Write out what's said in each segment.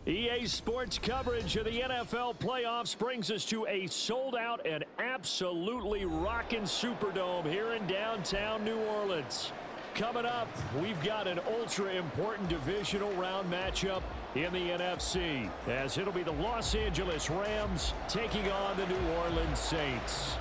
EA Sports coverage of the NFL playoffs brings us to a sold-out and absolutely rocking Superdome here in downtown New Orleans. Coming up, we've got an ultra-important divisional round matchup in the NFC, as it'll be the Los Angeles Rams taking on the New Orleans Saints.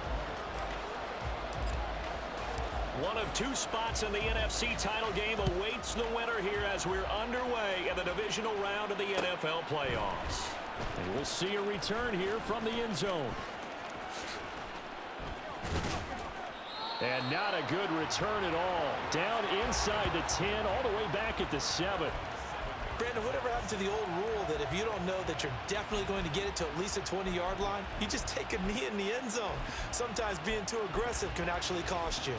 One of two spots in the NFC title game awaits the winner here as we're underway in the divisional round of the NFL playoffs. And we'll see a return here from the end zone. And not a good return at all. Down inside the 10, all the way back at the 7. Brandon, whatever happened to the old rule that if you don't know that you're definitely going to get it to at least a 20-yard line, you just take a knee in the end zone. Sometimes being too aggressive can actually cost you.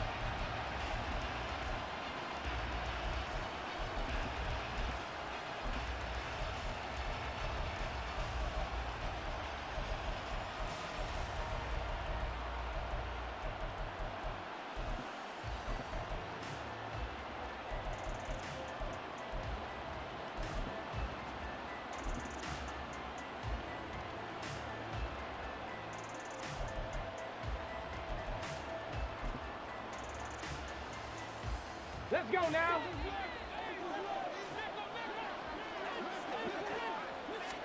Let's go now.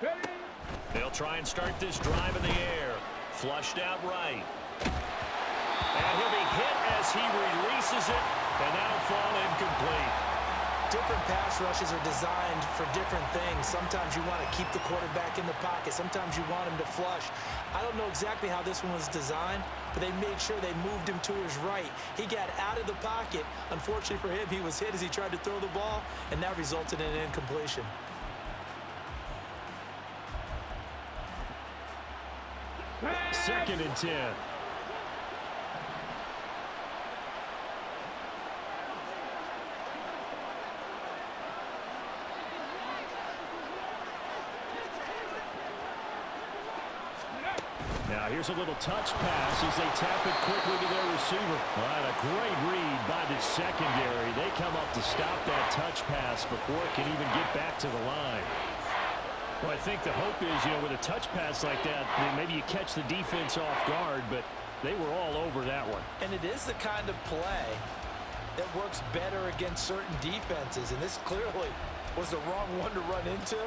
Ready? They'll try and start this drive in the air. Flushed out right. And he'll be hit as he releases it, and that'll fall incomplete. Different pass rushes are designed for different things. Sometimes you want to keep the quarterback in the pocket. Sometimes you want him to flush. I don't know exactly how this one was designed, but they made sure they moved him to his right. He got out of the pocket. Unfortunately for him, he was hit as he tried to throw the ball, and that resulted in an incompletion. Second and 10. Now here's a little touch pass as they tap it quickly to their receiver. All right, a great read by the secondary. They come up to stop that touch pass before it can even get back to the line. Well, I think the hope is, with a touch pass like that, maybe you catch the defense off guard, but they were all over that one. And it is the kind of play that works better against certain defenses, and this clearly was the wrong one to run into.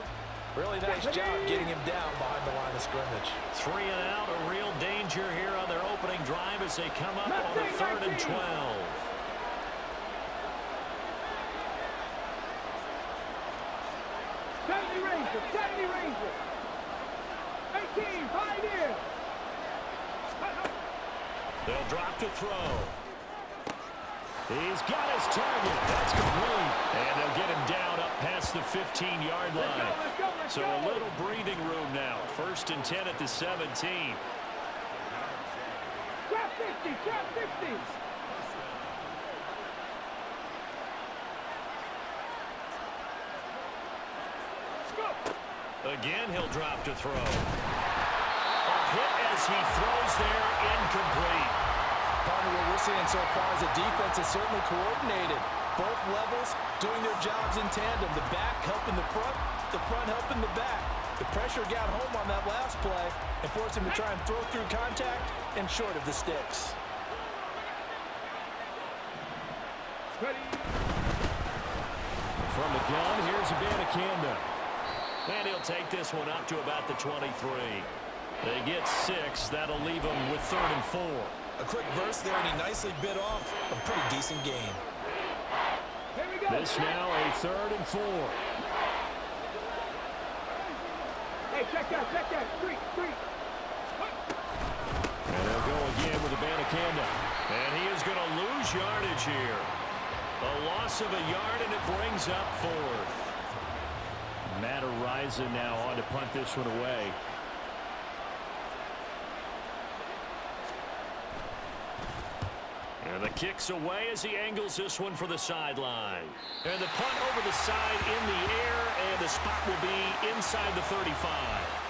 Really nice job getting him down behind the line of scrimmage. 3 and out, a real danger here on their opening drive as they come up on the 3rd and 12. Sandy Ranger. 18, Pioneer. They'll drop to throw. He's got his target. That's complete. And they'll get him down up past the 15-yard line. So a little breathing room now. 1st and 10 at the 17. Trap 50, trap 50. Again, he'll drop to throw. A hit as he throws there, incomplete. Partner, what we're seeing so far is the defense is certainly coordinated. Both levels doing their jobs in tandem. The back helping the front helping the back. The pressure got home on that last play and forced him to try and throw through contact and short of the sticks. Ready? From the gun, here's Abanikanda. And he'll take this one up to about the 23. They get 6. That'll leave them with 3rd and 4. A quick burst there, and he nicely bit off a pretty decent game. Here we go. This now a 3rd and 4. Hey, check that. Street. And they'll go again with Abanikanda. And he is going to lose yardage here. A loss of a yard, and it brings up 4th. Matt Ariza now on to punt this one away. And the kick's away as he angles this one for the sideline. And the punt over the side in the air, and the spot will be inside the 35.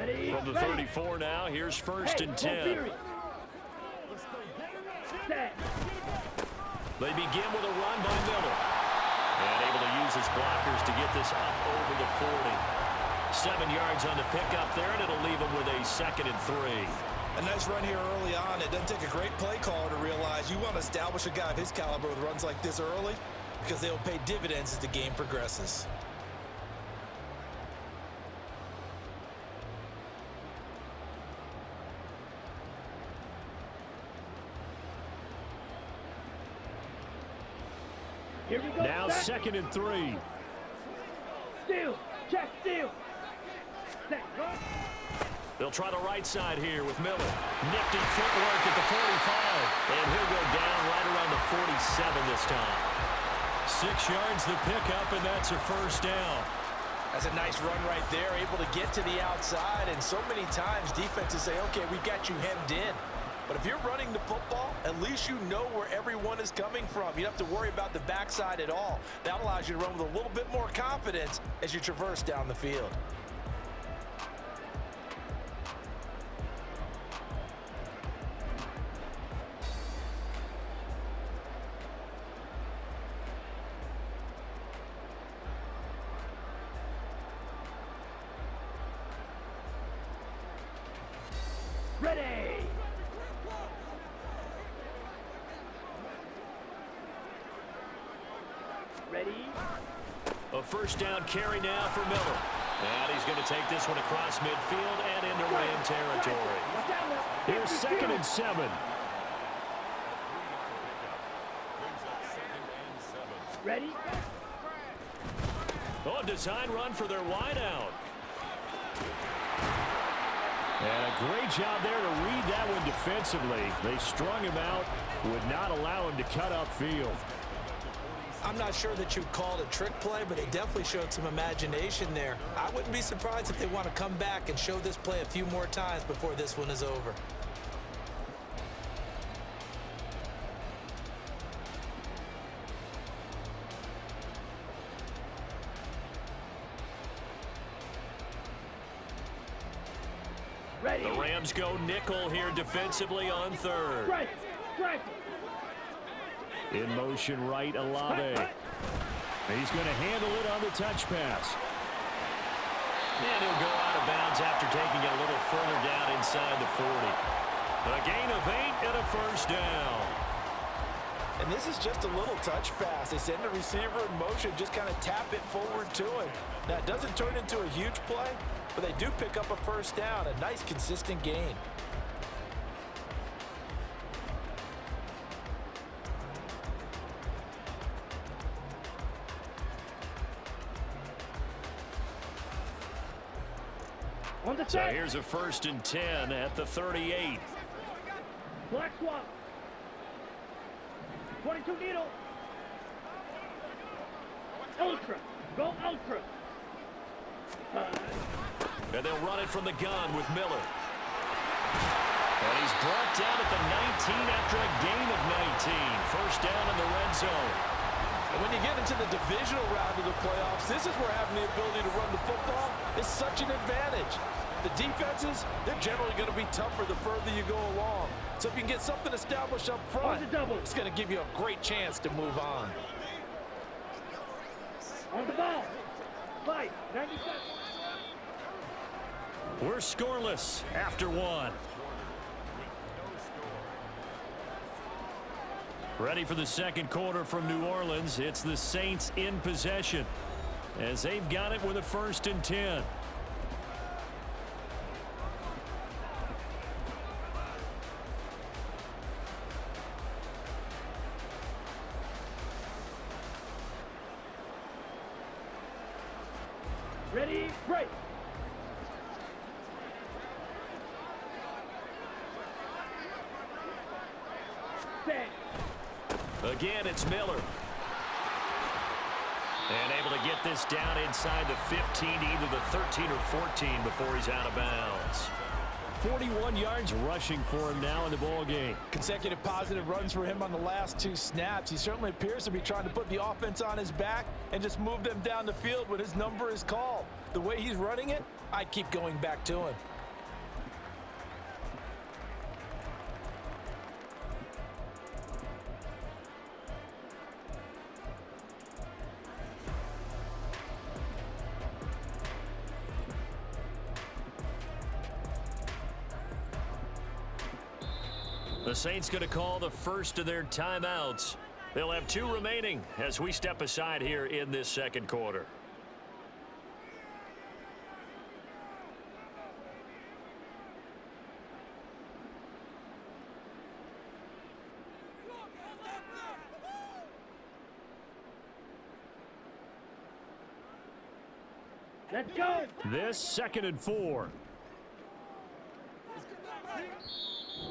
From the 34 now, here's first and 10. They begin with a run by Miller. And able to use his blockers to get this up over the 40. 7 yards on the pickup there, and it'll leave him with a 2nd and 3. A nice run here early on. It doesn't take a great play caller to realize you want to establish a guy of his caliber with runs like this early because they'll pay dividends as the game progresses. Here we go. Now 2nd and 3. Steal. Check. Steal. Set. Run. They'll try the right side here with Miller. Nifty footwork at the 45. And he'll go down right around the 47 this time. 6 yards the pickup, and that's a first down. That's a nice run right there, able to get to the outside. And so many times defenses say, okay, we got you hemmed in. But if you're running the football, at least you know where everyone is coming from. You don't have to worry about the backside at all. That allows you to run with a little bit more confidence as you traverse down the field. Ready. Ready. A first down carry now for Miller. And he's going to take this one across midfield and into Ram territory. Here's 2nd and 7. Ready. Oh, design run for their wideout. And a great job there to read that one defensively. They strung him out, would not allow him to cut upfield. I'm not sure that you'd call it a trick play, but it definitely showed some imagination there. I wouldn't be surprised if they want to come back and show this play a few more times before this one is over. Ready. The Rams go nickel here defensively on 3rd. Strike. Strike. In motion right, Olave. He's going to handle it on the touch pass. And he'll go out of bounds after taking it a little further down inside the 40. A gain of 8 and a first down. And this is just a little touch pass. They send the receiver in motion, just kind of tap it forward to him. Now, it doesn't turn into a huge play, but they do pick up a first down, a nice consistent gain. On the So set. here's a 1st and 10 at the 38. Black swap. 22 needle. Ultra. Go ultra. And they'll run it from the gun with Miller. And he's brought down at the 19 after a gain of 19. First down in the red zone. And when you get into the divisional round of the playoffs, this is where having the ability to run the football is such an advantage. The defenses, they're generally going to be tougher the further you go along. So if you can get something established up front, it's going to give you a great chance to move on. On the ball. 5. 97. We're scoreless after 1. Ready for the second quarter from New Orleans. It's the Saints in possession as they've got it with a 1st and 10. Ready. Break. Set. Again, it's Miller. And able to get this down inside the 15 to either the 13 or 14 before he's out of bounds. 41 yards rushing for him now in the ball game. Consecutive positive runs for him on the last 2 snaps. He certainly appears to be trying to put the offense on his back and just move them down the field when his number is called. The way he's running it, I'd keep going back to him. The Saints going to call the first of their timeouts. They'll have 2 remaining as we step aside here in this second quarter. Let's go. This 2nd and 4.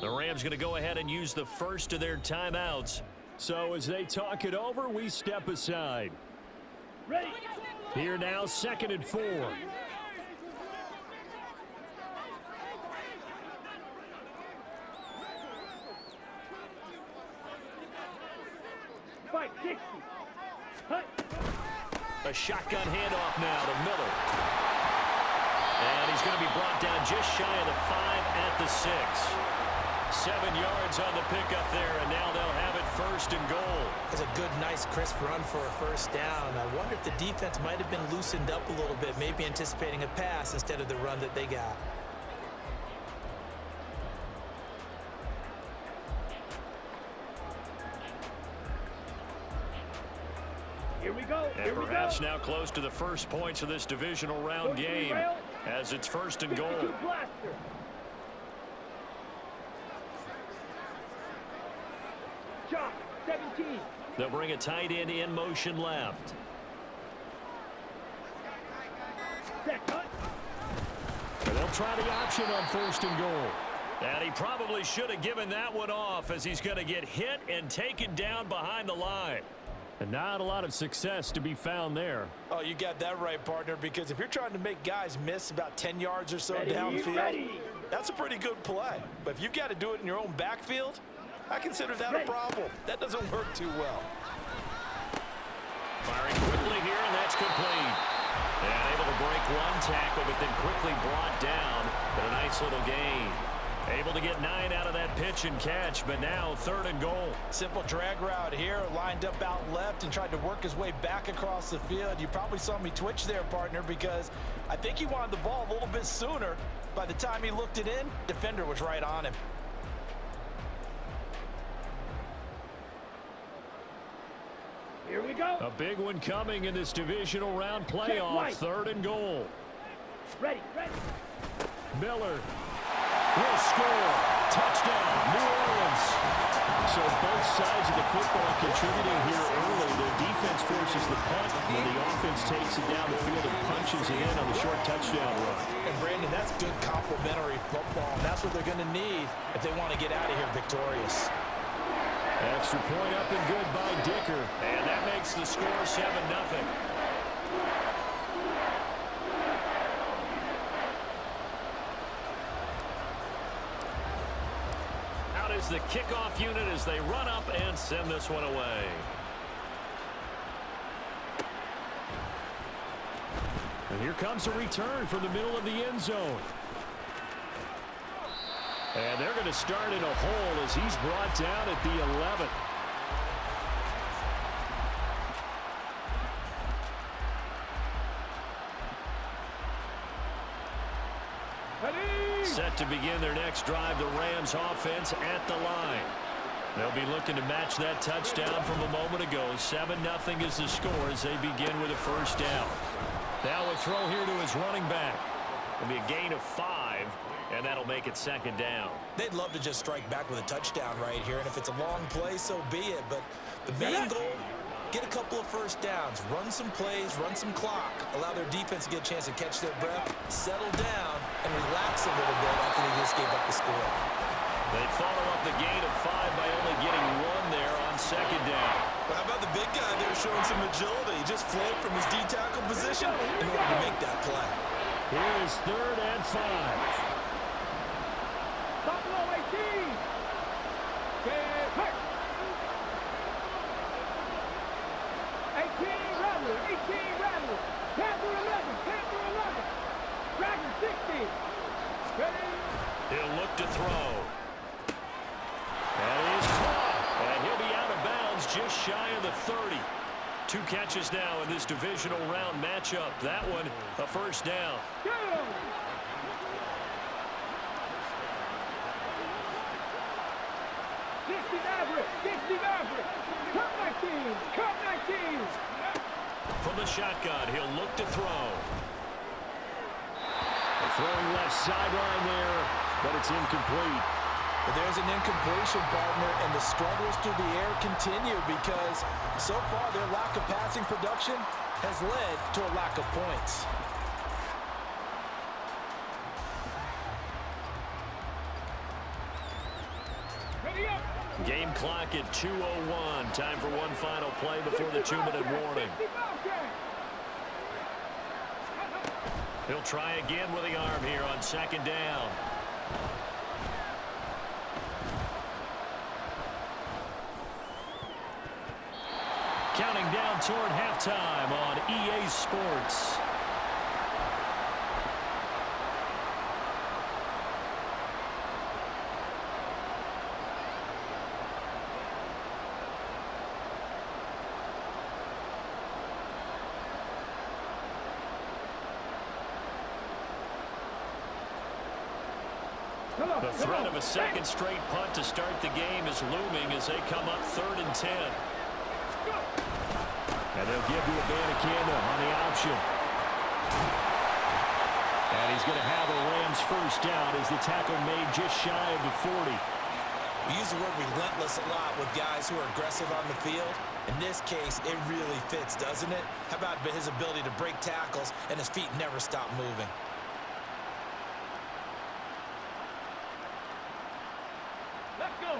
The Rams going to go ahead and use the first of their timeouts. So as they talk it over, we step aside. Ready. Here now, 2nd and 4. Fight 60. Hut. A shotgun handoff now to Miller. And he's going to be brought down just shy of the 5 at the 6. 7 yards on the pickup there, and now they'll have it 1st and goal. It's a good, nice, crisp run for a first down. I wonder if the defense might have been loosened up a little bit, maybe anticipating a pass instead of the run that they got. Here we go. And Here we perhaps go. now close to the first points of this divisional round game as it's 1st and goal. 52 blaster. Shot 17. They'll bring a tight end in motion left. Set cut. And they'll try the option on 1st and goal. And he probably should have given that one off as he's going to get hit and taken down behind the line. And not a lot of success to be found there. Oh, you got that right, partner, because if you're trying to make guys miss about 10 yards or so Ready, downfield, ready. that's a pretty good play. But if you've got to do it in your own backfield, I consider that a problem. That doesn't work too well. Firing quickly here, and that's complete. And able to break one tackle, but then quickly brought down. But a nice little gain. Able to get 9 out of that pitch and catch, but now 3rd and goal. Simple drag route here, lined up out left and tried to work his way back across the field. You probably saw me twitch there, partner, because I think he wanted the ball a little bit sooner. By the time he looked it in, defender was right on him. Here we go. A big one coming in this divisional round playoff. right. 3rd and goal. Ready, ready. Miller will score. Touchdown, New Orleans. So both sides of the football contributing here early. The defense forces the punt, and the offense takes it down the field and punches it in on the short touchdown run. And Brandon, that's good complementary football. And that's what they're going to need if they want to get out of here victorious. Extra point up and good by Dicker. And that makes the score 7-0. Out is the kickoff unit as they run up and send this one away. And here comes a return from the middle of the end zone. And they're going to start in a hole as he's brought down at the 11. Set to begin their next drive, the Rams offense at the line. They'll be looking to match that touchdown from a moment ago. 7-0 is the score as they begin with a first down. Now a throw here to his running back. It'll be a gain of 5, and that'll make it 2nd down. They'd love to just strike back with a touchdown right here, and if it's a long play, so be it. But the main goal, get a couple of first downs, run some plays, run some clock, allow their defense to get a chance to catch their breath, settle down, and relax a little bit after they just gave up the score. They follow up the gain of 5 by only getting 1 there on 2nd down. Well, how about the big guy there showing some agility? He just flowed from his D-tackle position in order to make that play. Here is 3rd and 5. Buffalo 18. Get hurt. 18 Rattler. 18 Rattler. Panther 11. Panther 11. Dragon 16. Ready. He'll look to throw. And he is caught. And he'll be out of bounds just shy of the 30. 2 catches now in this divisional round matchup. That one, a first down. Go. Maverick. 60 Maverick. Cut 19. Cut 19. From the shotgun, he'll look to throw. Throwing left sideline there, but it's incomplete. But there's an incompletion, partner, and the struggles through the air continue because so far their lack of passing production has led to a lack of points. Ready up. Game clock at 2:01. Time for one final play before the 2-minute warning. 60 Bobcat. He'll try again with the arm here on second down. Counting down toward halftime on EA Sports. The threat of a second straight punt to start the game is looming as they come up 3rd and 10. And they'll give you a Banacanda on the option. And he's going to have a Rams first down as the tackle made just shy of the 40. We use the word relentless a lot with guys who are aggressive on the field. In this case, it really fits, doesn't it? How about his ability to break tackles and his feet never stop moving?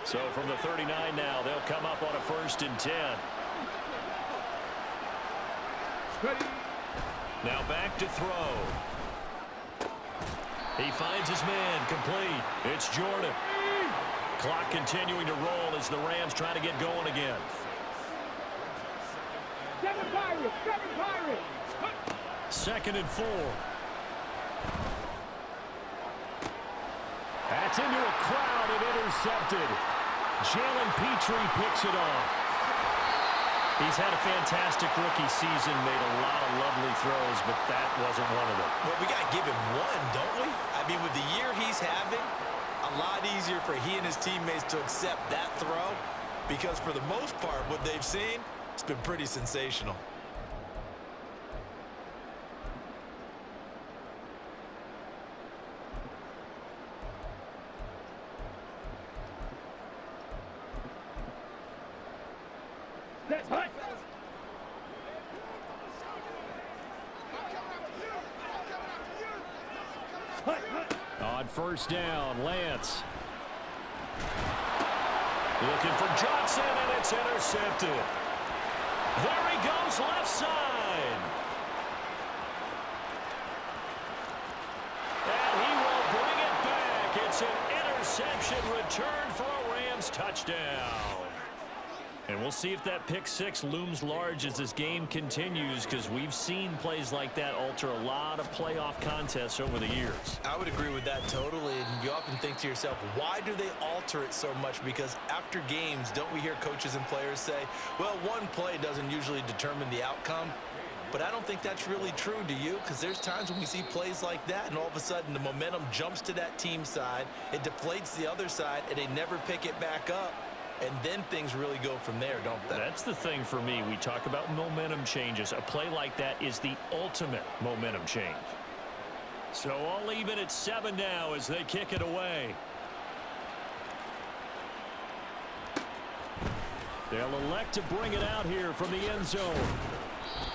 So from the 39 now, they'll come up on a 1st and 10. Ready. Now back to throw. He finds his man, complete. It's Jordan. Clock continuing to roll as the Rams try to get going again. 7 Pirates. 7 Pirates. 2nd and 4. That's into a crowd and intercepted. Jalen Petrie picks it off. He's had a fantastic rookie season, made a lot of lovely throws, but that wasn't one of them. Well, we got to give him one, don't we? I mean, with the year he's having, a lot easier for he and his teammates to accept that throw because for the most part, what they've seen, it's been pretty sensational. That's hot. On first down, Lance. Looking for Johnson, and it's intercepted. There he goes, left side. And he will bring it back. It's an interception return for a Rams touchdown. And we'll see if that pick six looms large as this game continues, because we've seen plays like that alter a lot of playoff contests over the years. I would agree with that totally, and you often think to yourself, why do they alter it so much? Because after games, don't we hear coaches and players say, well, one play doesn't usually determine the outcome? But I don't think that's really true, do you? Because there's times when we see plays like that, and all of a sudden the momentum jumps to that team side, it deflates the other side, and they never pick it back up. And then things really go from there, don't they? That's the thing for me. We talk about momentum changes. A play like that is the ultimate momentum change. So I'll leave it at 7 now as they kick it away. They'll elect to bring it out here from the end zone.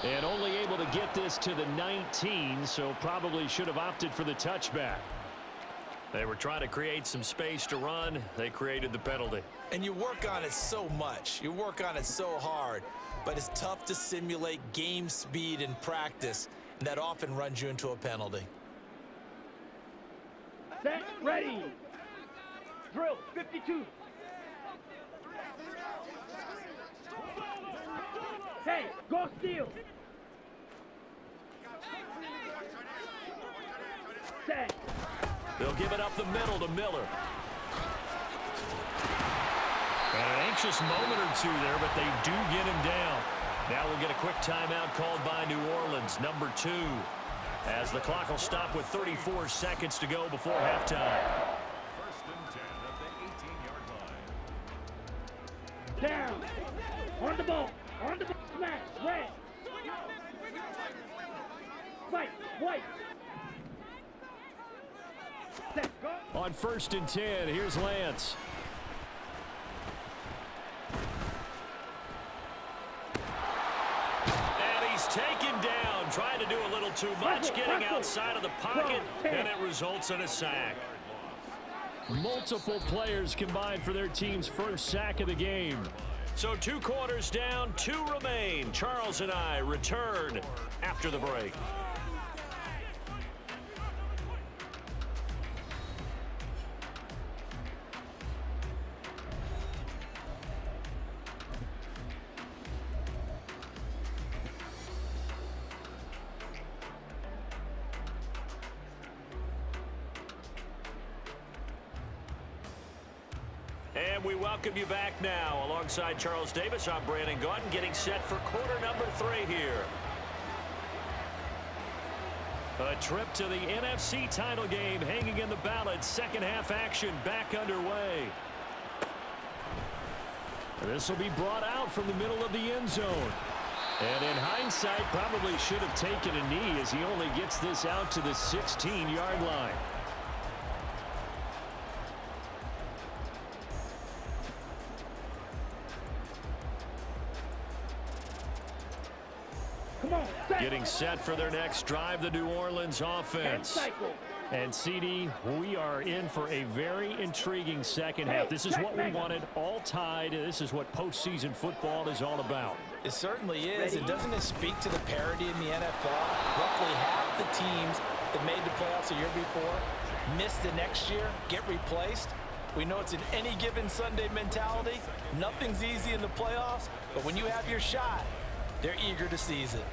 And only able to get this to the 19, so probably should have opted for the touchback. They were trying to create some space to run. They created the penalty. And you work on it so much. You work on it so hard. But it's tough to simulate game speed in practice. And that often runs you into a penalty. Set, ready. Drill, 52. Hey, go steal. Set. They'll give it up the middle to Miller. And an anxious moment or two there, but they do get him down. Now we'll get a quick timeout called by New Orleans, number 2, as the clock will stop with 34 seconds to go before halftime. First and 10 at the 18-yard line. Down. On the ball. On the ball. Smash. Red. Fight. White. Set. Go. On 1st and 10, here's Lance. And he's taken down, trying to do a little too much, getting outside of the pocket, and it results in a sack. Multiple players combined for their team's first sack of the game. So 2 quarters down, 2 remain. Charles and I return after the break. And we welcome you back now. Alongside Charles Davis, I'm Brandon Gaudin, getting set for quarter number 3 here. A trip to the NFC title game hanging in the balance. Second half action back underway. This will be brought out from the middle of the end zone. And in hindsight, probably should have taken a knee as he only gets this out to the 16-yard line. Getting set for their next drive, the New Orleans offense. And CD, we are in for a very intriguing second half. This is what we wanted, all tied. This is what postseason football is all about. It certainly is. And doesn't it speak to the parity in the NFL? Roughly half the teams that made the playoffs a year before miss the next year, get replaced. We know it's an any given Sunday mentality. Nothing's easy in the playoffs, but when you have your shot, they're eager to seize it.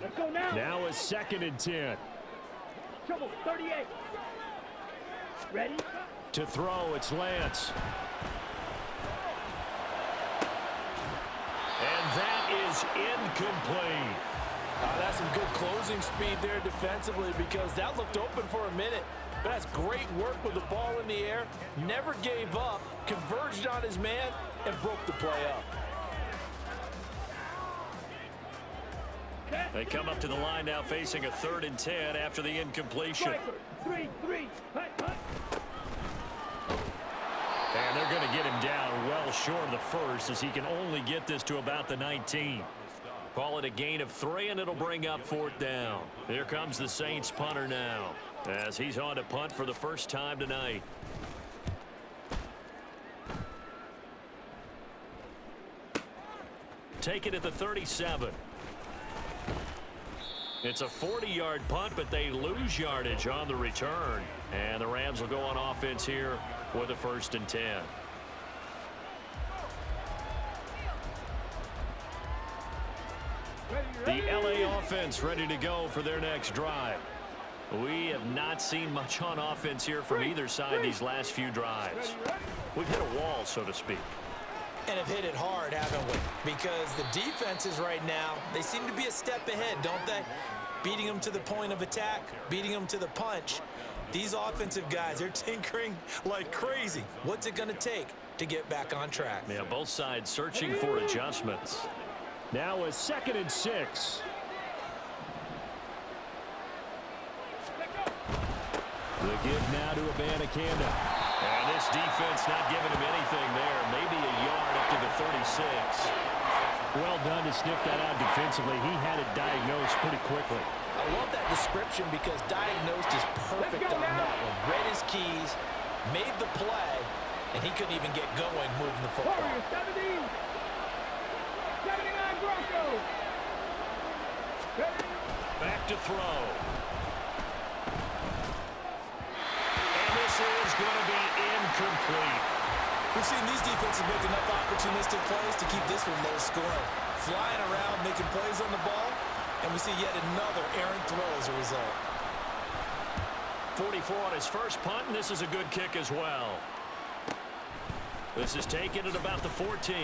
Let's go now. Now a 2nd and 10. Trouble. 38. Ready? To throw, it's Lance. And that is incomplete. That's some good closing speed there defensively because that looked open for a minute. But that's great work with the ball in the air. Never gave up, converged on his man, and broke the play up. They come up to the line now facing a 3rd and 10 after the incompletion. 3-3. And they're going to get him down well short of the first as he can only get this to about the 19. Call it a gain of 3, and it'll bring up 4th down. Here comes the Saints punter now as he's on to punt for the first time tonight. Take it at the 37. It's a 40-yard punt, but they lose yardage on the return. And the Rams will go on offense here with a 1st and 10. The LA offense ready to go for their next drive. We have not seen much on offense here from either side these last few drives. We've hit a wall, so to speak. And have hit it hard, haven't we? Because the defenses right now, they seem to be a step ahead, don't they? Beating them to the point of attack, beating them to the punch. These offensive guys, they're tinkering like crazy. What's it going to take to get back on track? Yeah, both sides searching for adjustments. Now a 2nd and 6. The give now to Abanikanda. And this defense not giving him anything there. Maybe a yard up to the 36. Well done to sniff that out defensively. He had it diagnosed pretty quickly. I love that description because diagnosed is perfect on that one. Read his keys, made the play, and he couldn't even get going moving the football. Warriors 70. 79 Broncos. Back to throw. And this is going to be incomplete. We've seen these defenses make enough opportunistic plays to keep this one low scoring. Flying around, making plays on the ball, and we see yet another errant throw as a result. 44 on his first punt, and this is a good kick as well. This is taken at about the 14.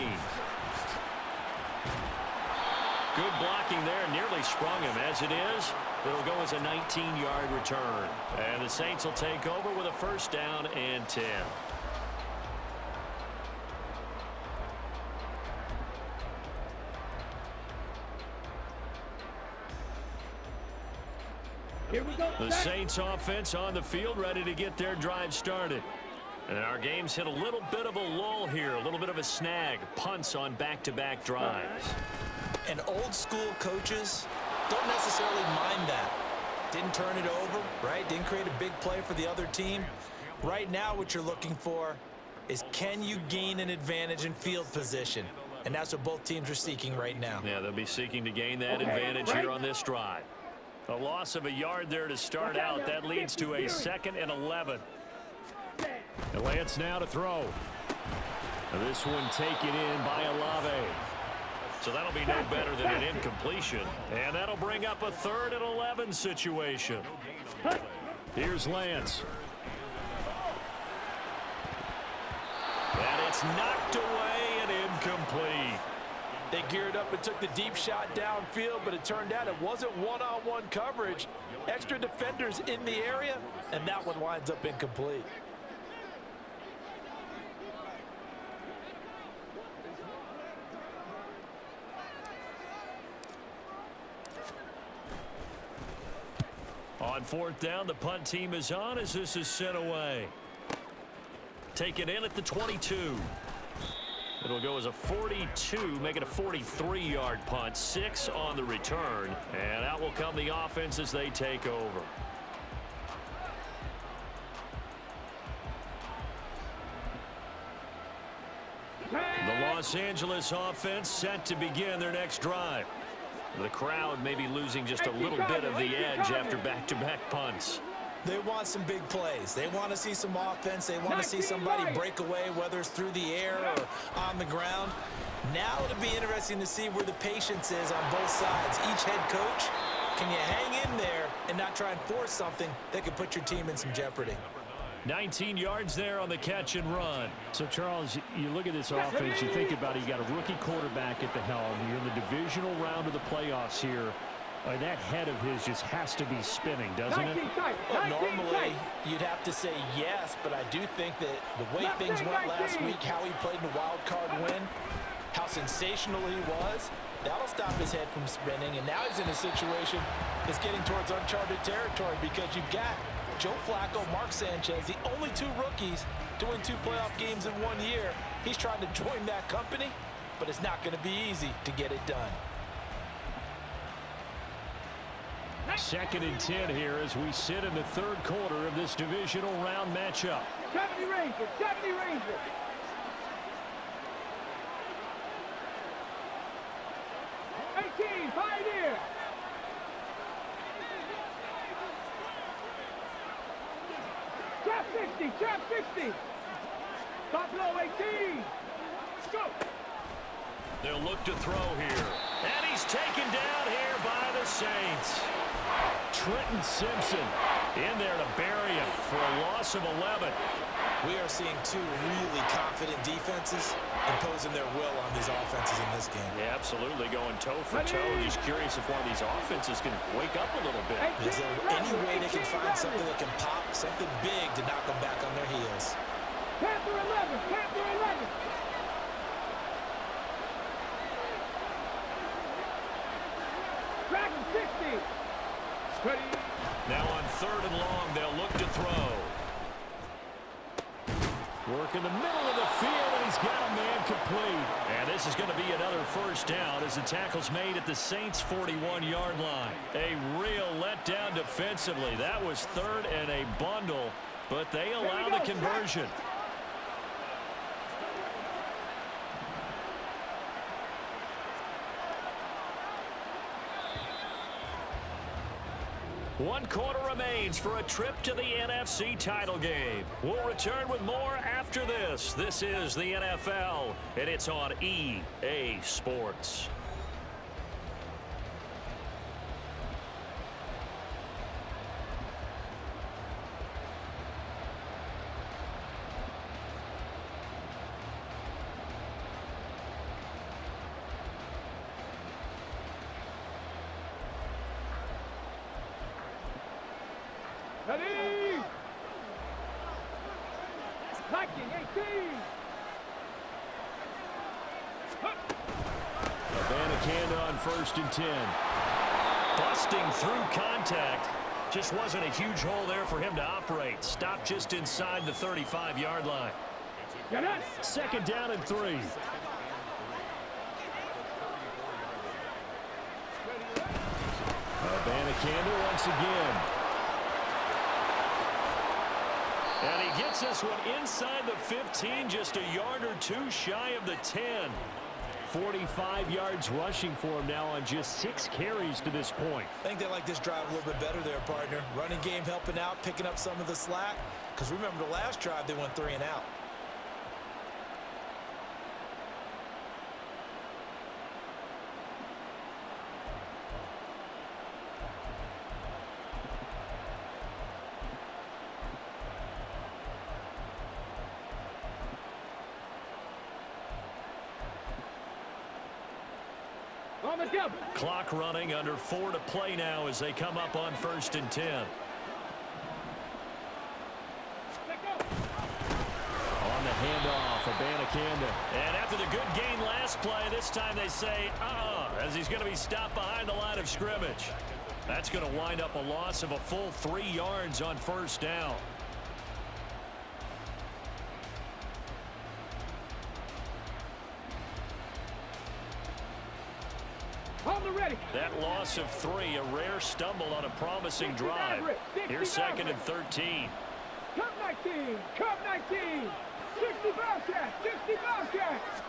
Good blocking there, nearly sprung him. As it is, it'll go as a 19-yard return. And the Saints will take over with a first down and 10. Here we go. The Saints offense on the field, ready to get their drive started. And our game's hit a little bit of a lull here, a little bit of a snag. Punts on back-to-back drives. And old school coaches don't necessarily mind that. Didn't turn it over, right? Didn't create a big play for the other team. Right now what you're looking for is, can you gain an advantage in field position? And that's what both teams are seeking right now. Yeah, they'll be seeking to gain that advantage here on this drive. A loss of a yard there to start out. That leads to a 2nd and 11. And Lance now to throw. And this one taken in by Olave. So that'll be no better than an incompletion. And that'll bring up a 3rd and 11 situation. Here's Lance. And it's knocked away and incomplete. They geared up and took the deep shot downfield, but it turned out it wasn't one-on-one coverage. Extra defenders in the area, and that one winds up incomplete. On 4th down, the punt team is on as this is sent away. Taken in at the 22. It'll go as a 42, make it a 43-yard punt. 6 on the return. And out will come the offense as they take over. The Los Angeles offense set to begin their next drive. The crowd may be losing just a little bit of the edge after back-to-back punts. They want some big plays. They want to see some offense. They want to see somebody break away, whether it's through the air or on the ground. Now it'll be interesting to see where the patience is on both sides. Each head coach, can you hang in there and not try and force something that could put your team in some jeopardy? 19 yards there on the catch and run. So, Charles, you look at this offense, you think about it, you got a rookie quarterback at the helm. You're in the divisional round of the playoffs here. That head of his just has to be spinning, doesn't it? Well, normally, you'd have to say yes, but I do think that the way things went last week, how he played in the wild card win, how sensational he was, that'll stop his head from spinning. And now he's in a situation that's getting towards uncharted territory because you've got Joe Flacco, Mark Sanchez, the only 2 rookies to win 2 playoff games in 1 year. He's trying to join that company, but it's not going to be easy to get it done. 2nd and 10 here as we sit in the 3rd quarter of this divisional round matchup. 70 Rangers, 70 Rangers. Pioneer. Trap 60, trap 60. Top low 18. Go. They'll look to throw here. And he's taken down here by the Saints. Trenton Simpson in there to bury him for a loss of 11. We are seeing 2 really confident defenses imposing their will on these offenses in this game. Yeah, absolutely, going toe for toe. Just curious if one of these offenses can wake up a little bit. Is there any way they can find something that can pop, something big to knock them back on their heels? Panther 11, Panther 11. Dragon 60. Ready. Now on 3rd and long, they'll look to throw. Work in the middle of the field, and he's got a man complete. And this is going to be another first down as the tackle's made at the Saints' 41-yard line. A real letdown defensively. That was 3rd and a bundle, but they allow the conversion. One quarter remains for a trip to the NFC title game. We'll return with more after this. This is the NFL, and it's on EA Sports. Ready? 19-18. Abanikanda on 1st and 10. Busting through contact. Just wasn't a huge hole there for him to operate. Stopped just inside the 35-yard line. 2nd down and 3. Abanikanda once again. And he gets this one inside the 15, just a yard or two shy of the 10. 45 yards rushing for him now on just 6 carries to this point. I think they like this drive a little bit better there, partner. Running game helping out, picking up some of the slack. Because remember the last drive, they went 3 and out. On the double. Clock running, under 4 to play now as they come up on 1st and 10. Let go. On the handoff, Abanikanda. And after the good gain last play, this time they say, as he's going to be stopped behind the line of scrimmage. That's going to wind up a loss of a full 3 yards on 1st down. On the ready. That loss of 3, a rare stumble on a promising drive. Here's 2nd and 13. Cup 19. Cup 19. 60 Bobcats. 60 Bobcats.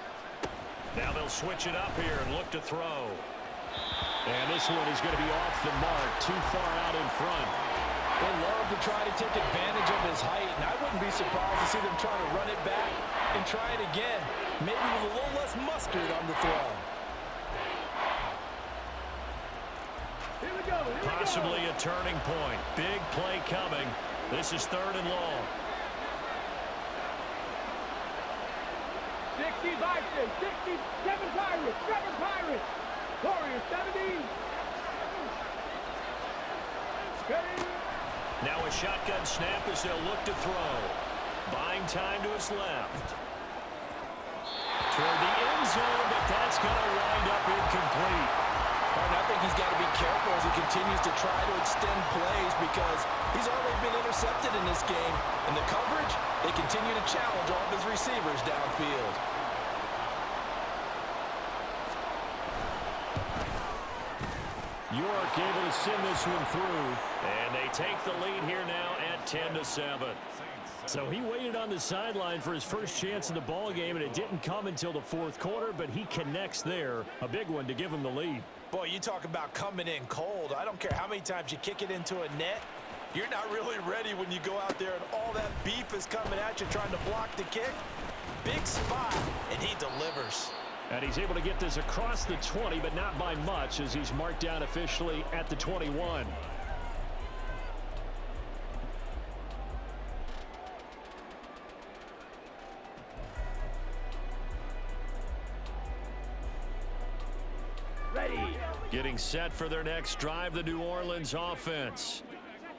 Now they'll switch it up here and look to throw. And this one is going to be off the mark, too far out in front. They love to try to take advantage of his height, and I wouldn't be surprised to see them try to run it back and try it again. Maybe with a little less mustard on the throw. Here we go. Possibly a turning point. Big play coming. This is 3rd and long. 60 Vikings. 67 Pirates. 7 Pirates. Warriors 70. Ready. Now a shotgun snap as they'll look to throw. Buying time to his left. Toward the end zone, but that's going to wind up incomplete. And I think he's got to be careful as he continues to try to extend plays because he's already been intercepted in this game. And the coverage, they continue to challenge all of his receivers downfield. York able to send this one through. And they take the lead here now at 10-7. So he waited on the sideline for his first chance in the ball game, and it didn't come until the 4th quarter, but he connects there. A big one to give him the lead. Boy, you talk about coming in cold. I don't care how many times you kick it into a net. You're not really ready when you go out there and all that beef is coming at you trying to block the kick. Big spot, and he delivers. And he's able to get this across the 20, but not by much, as he's marked down officially at the 21. Ready. Getting set for their next drive, the New Orleans offense.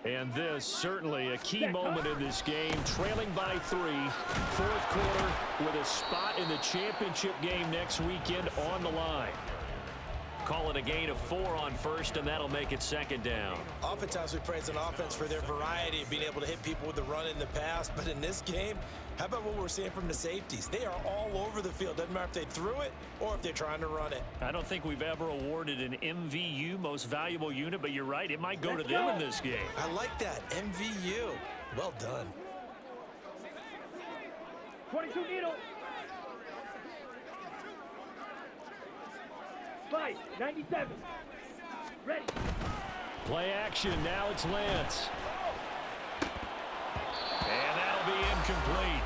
And this certainly a key moment in this game, trailing by 3, 4th quarter, with a spot in the championship game next weekend on the line. Call it a gain of 4 on 1st, and that'll make it 2nd down. Oftentimes we praise an offense for their variety of being able to hit people with the run in the pass, but in this game, how about what we're seeing from the safeties? They are all over the field. Doesn't matter if they threw it or if they're trying to run it. I don't think we've ever awarded an MVU, most valuable unit, but you're right, it might go to them in this game. I like that, MVU. Well done. 22 needle. Spike, 97. Ready. Play action, now it's Lance. And that'll be incomplete.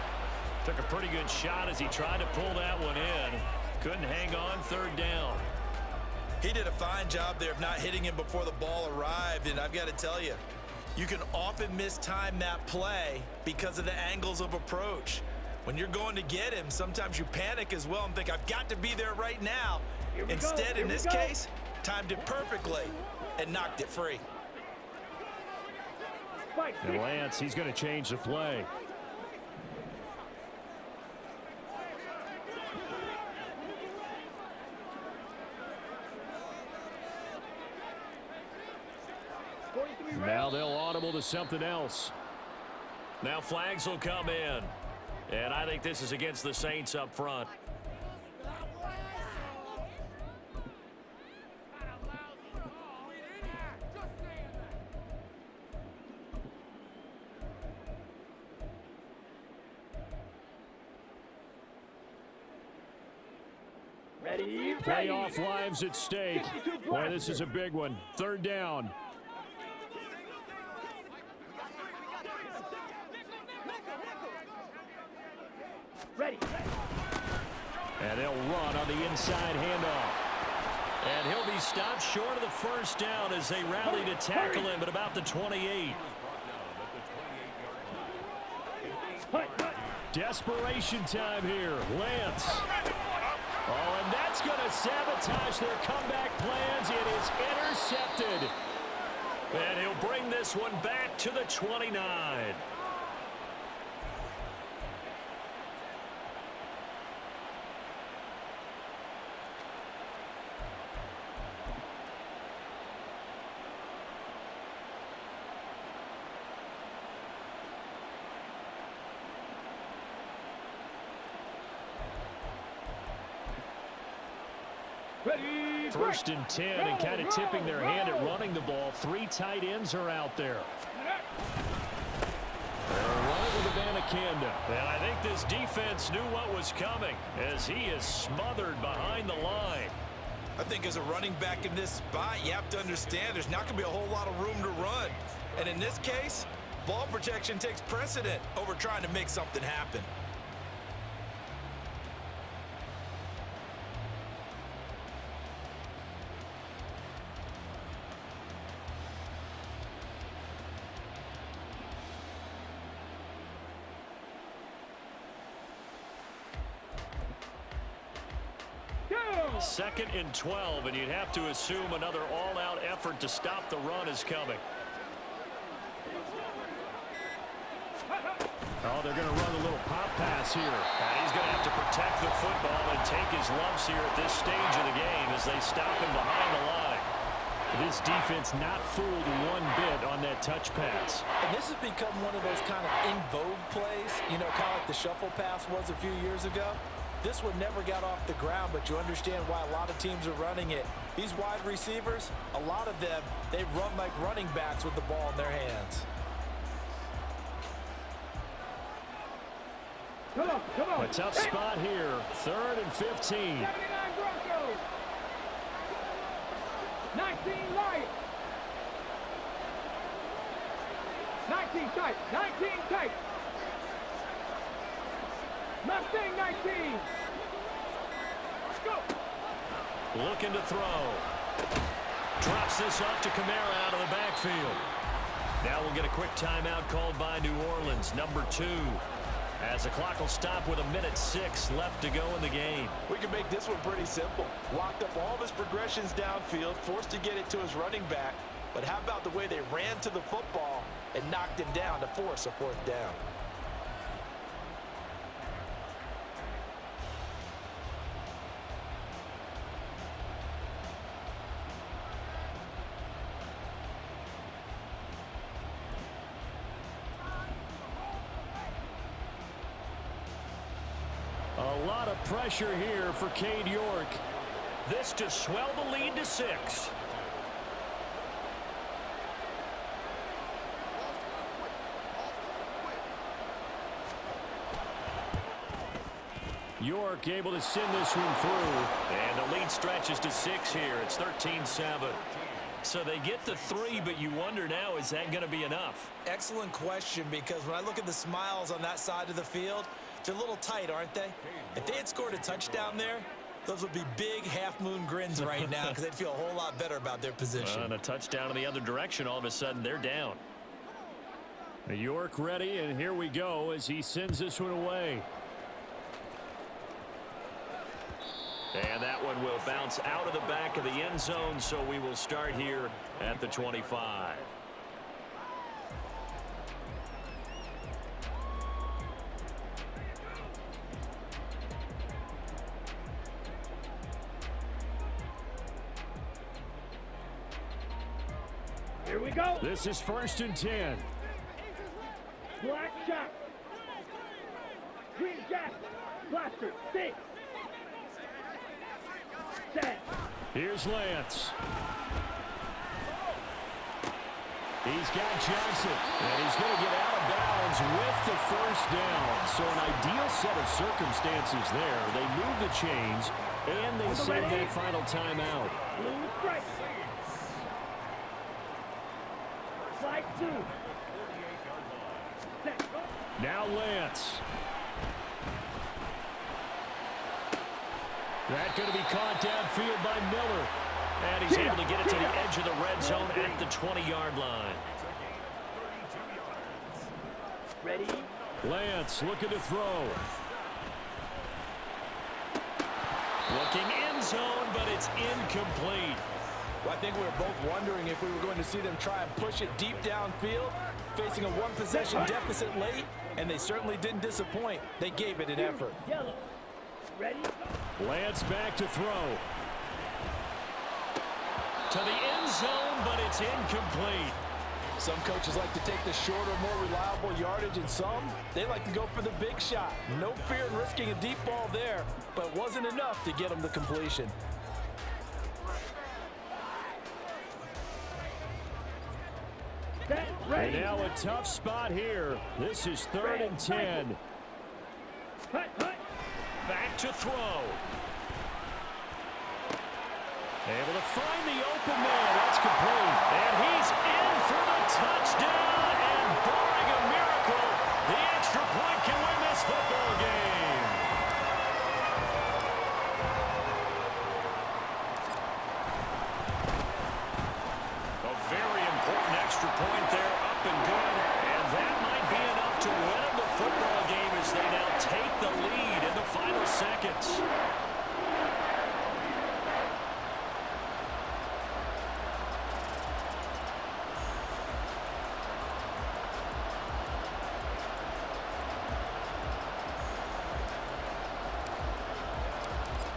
Took a pretty good shot as he tried to pull that one in. Couldn't hang on, 3rd down. He did a fine job there of not hitting him before the ball arrived, and I've got to tell you, you can often mistime that play because of the angles of approach. When you're going to get him, sometimes you panic as well and think, I've got to be there right now. Instead, in this case, timed it perfectly and knocked it free. And Lance, he's going to change the play. Now they'll audible to something else. Now flags will come in. And I think this is against the Saints up front. Ready? Playoff lives at stake. Boy, this is a big one. Third down. Ready. And they'll run on the inside handoff. And he'll be stopped short of the first down as they rally to tackle him at about the 28. Desperation time here. Lance. Oh, and that's going to sabotage their comeback plans. It is intercepted. And he'll bring this one back to the 29. Ready. First and 10, and kind of tipping their hand at running the ball. Three tight ends are out there. They're running with Abanikanda. And I think this defense knew what was coming as he is smothered behind the line. I think as a running back in this spot, you have to understand there's not going to be a whole lot of room to run. And in this case, ball protection takes precedent over trying to make something happen. Second and 12, and you'd have to assume another all-out effort to stop the run is coming. Oh, they're going to run a little pop pass here. And he's going to have to protect the football and take his lumps here at this stage of the game as they stop him behind the line. This defense not fooled one bit on that touch pass. And this has become one of those kind of in vogue plays, you know, kind of like the shuffle pass was a few years ago. This one never got off the ground, but you understand why a lot of teams are running it. These wide receivers, a lot of them, they run like running backs with the ball in their hands. Come on. A tough spot here. 3rd and 15. 79 Broncos. 19 Lions. 19 tight. 19 tight. Mustang 19. Let's go. Looking to throw. Drops this off to Kamara out of the backfield. Now we'll get a quick timeout called by New Orleans, number 2. As the clock will stop with 1:06 left to go in the game. We can make this one pretty simple. Locked up all of his progressions downfield, forced to get it to his running back. But how about the way they ran to the football and knocked him down to force a 4th down? A lot of pressure here for Cade York. This to swell the lead to 6. York able to send this one through. And the lead stretches to 6 here. It's 13-7. So they get the 3, but you wonder now, is that going to be enough? Excellent question, because when I look at the smiles on that side of the field, they're a little tight, aren't they? If they had scored a touchdown there, those would be big half-moon grins right now because they'd feel a whole lot better about their position. And a touchdown in the other direction, all of a sudden they're down. York ready, and here we go as he sends this one away. And that one will bounce out of the back of the end zone, so we will start here at the 25. Here we go. This is 1st and 10. Black shot. Green jacket. Blaster. 6. Set. Here's Lance. He's got Johnson, and he's going to get out of bounds with the 1st down. So an ideal set of circumstances there. They move the chains, and they save that final timeout. Blue strike. Slide 2. Set. Now Lance. That's going to be caught downfield by Miller. And he's able to get it to the edge of the red zone at the 20-yard line. Ready? Lance looking to throw. Looking end zone, but it's incomplete. Well, I think we were both wondering if we were going to see them try and push it deep downfield, facing a one-possession deficit late, and they certainly didn't disappoint. They gave it an effort. Yellow. Ready? Lance back to throw. To the end zone, but it's incomplete. Some coaches like to take the shorter, more reliable yardage, and some, they like to go for the big shot. No fear in risking a deep ball there, but it wasn't enough to get them the completion. Set. Ready? And now a tough spot here. This is 3rd and 10. Hut, hut. Back to throw. Able to find the open man. That's complete. And he's in for the touchdown. And barring a miracle, the extra point can win this football game. A very important extra point there, up and good. And that might be enough to win them the football game as they now take the lead in the final seconds.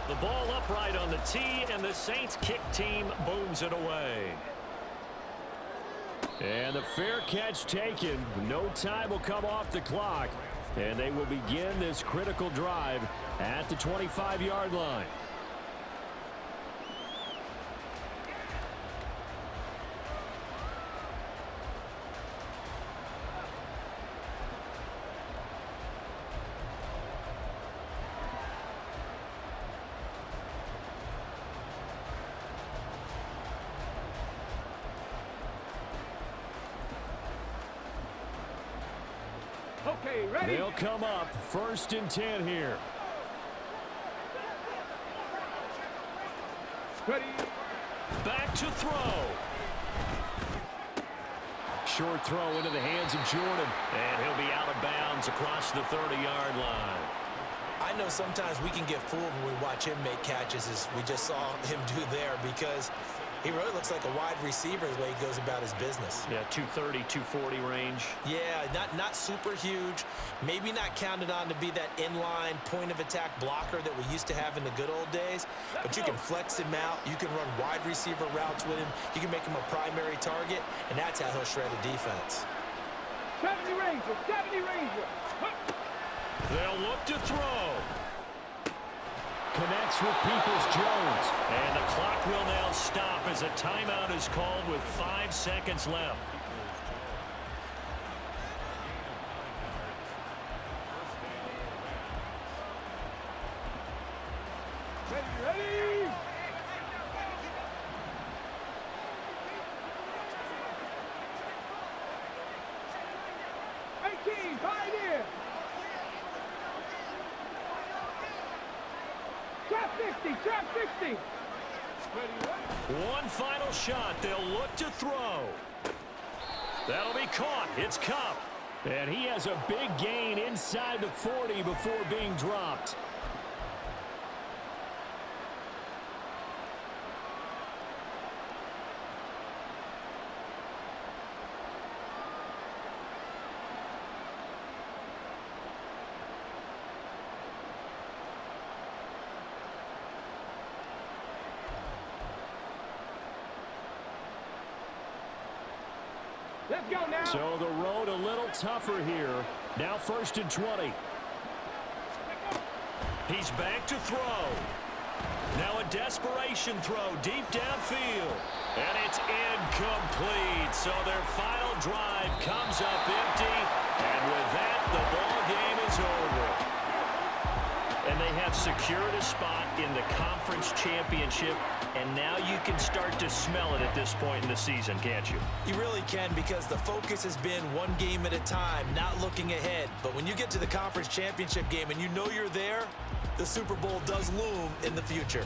The ball upright on the tee, and the Saints kick team booms it away. And the fair catch taken. No time will come off the clock. And they will begin this critical drive at the 25-yard line. Okay, ready? They'll come up 1st and 10 here. Ready? Back to throw. Short throw into the hands of Jordan. And he'll be out of bounds across the 30-yard line. I know sometimes we can get fooled when we watch him make catches, as we just saw him do there, because he really looks like a wide receiver the way he goes about his business. Yeah, 230, 240 range. Yeah, not super huge. Maybe not counted on to be that inline point-of-attack blocker that we used to have in the good old days. But you can flex him out. You can run wide receiver routes with him. You can make him a primary target, and that's how he'll shred a defense. 70 Ranger, 70 Ranger. Huh. They'll look to throw. Connects with Peoples-Jones. And the clock will now stop as a timeout is called with 5 seconds left. Ready? 18, pioneer. Trap 60, trap 60. One final shot. They'll look to throw. That'll be caught. It's Cup. And he has a big gain inside the 40 before being dropped. Let's go now. So the road a little tougher here. Now 1st and 20. He's back to throw. Now a desperation throw deep downfield. And it's incomplete. So their final drive comes up empty. And with that, the ball game is over. And they have secured a spot in the conference championship. And now you can start to smell it at this point in the season, can't you? You really can, because the focus has been one game at a time, not looking ahead. But when you get to the conference championship game and you know you're there, the Super Bowl does loom in the future.